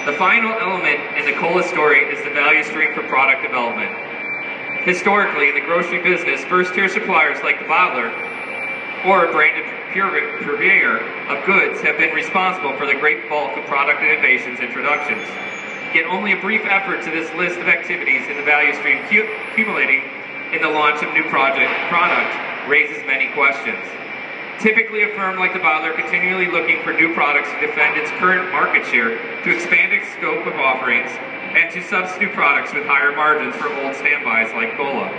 The final element in the COLA story is the value stream for product development. Historically, in the grocery business, first-tier suppliers like the bottler or a branded purveyor of goods have been responsible for the great bulk of product innovations introductions. Yet only a brief effort to this list of activities in the value stream accumulating in the launch of new product raises many questions. Typically, a firm like the bottler continually looking for new products to defend its current market share, to expand its scope of offerings, and to substitute products with higher margins for old standbys like cola.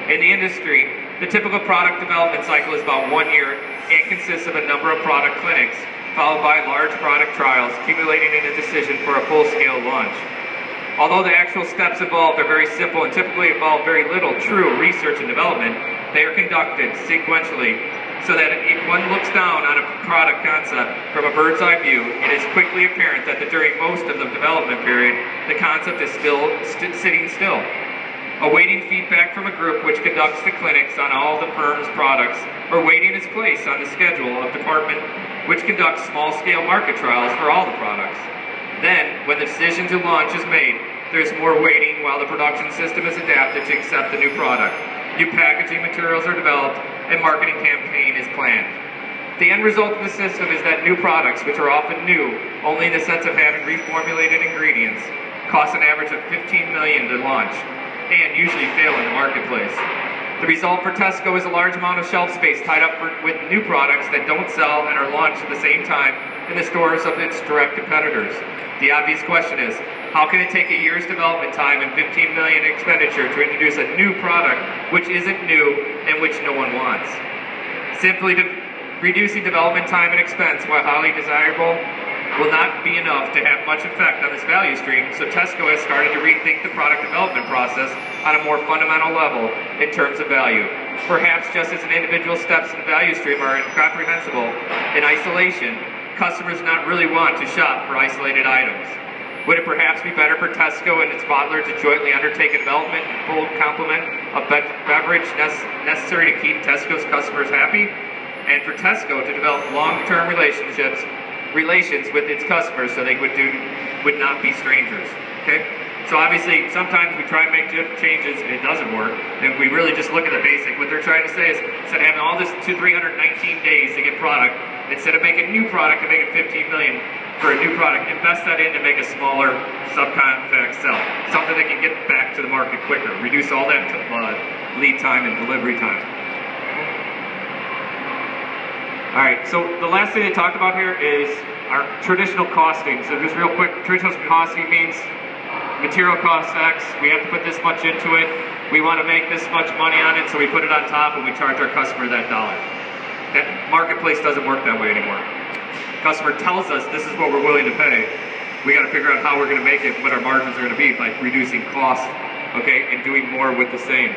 In the industry, the typical product development cycle is about 1 year and consists of a number of product clinics, followed by large product trials, accumulating in a decision for a full-scale launch. Although the actual steps involved are very simple and typically involve very little true research and development, they are conducted sequentially so that if one looks down on a product concept from a bird's eye view, it is quickly apparent that during most of the development period, the concept is still sitting still, awaiting feedback from a group which conducts the clinics on all the firm's products, or waiting its place on the schedule of department which conducts small-scale market trials for all the products. Then, when the decision to launch is made, there's more waiting while the production system is adapted to accept the new product. New packaging materials are developed, and marketing campaign is planned. The end result of the system is that new products, which are often new, only in the sense of having reformulated ingredients, cost an average of $15 million to launch, and usually fail in the marketplace. The result for Tesco is a large amount of shelf space tied up with new products that don't sell and are launched at the same time in the stores of its direct competitors. The obvious question is, how can it take a year's development time and $15 million expenditure to introduce a new product which isn't new and which no one wants? Simply reducing development time and expense, while highly desirable, will not be enough to have much effect on this value stream, so Tesco has started to rethink the product development process on a more fundamental level in terms of value. Perhaps just as an individual steps in the value stream are incomprehensible in isolation, customers not really want to shop for isolated items. Would it perhaps be better for Tesco and its bottler to jointly undertake a development and full complement of beverage necessary to keep Tesco's customers happy? And for Tesco to develop long-term relations with its customers so they would not be strangers, okay? So obviously, sometimes we try and make changes and it doesn't work, and we really just look at the basic. What they're trying to say is, instead of having all this 319 days to get product, instead of making new product and making $15 million for a new product, invest that in to make a smaller subcontract cell, something that can get back to the market quicker, reduce all that lead time and delivery time. All right, so the last thing they talked about here is our traditional costing. So just real quick, traditional costing means material costs X, we have to put this much into it, we want to make this much money on it, so we put it on top and we charge our customer that dollar. That marketplace doesn't work that way anymore. Customer tells us this is what we're willing to pay. We got to figure out how we're going to make it, what our margins are going to be by reducing costs, okay, and doing more with the same.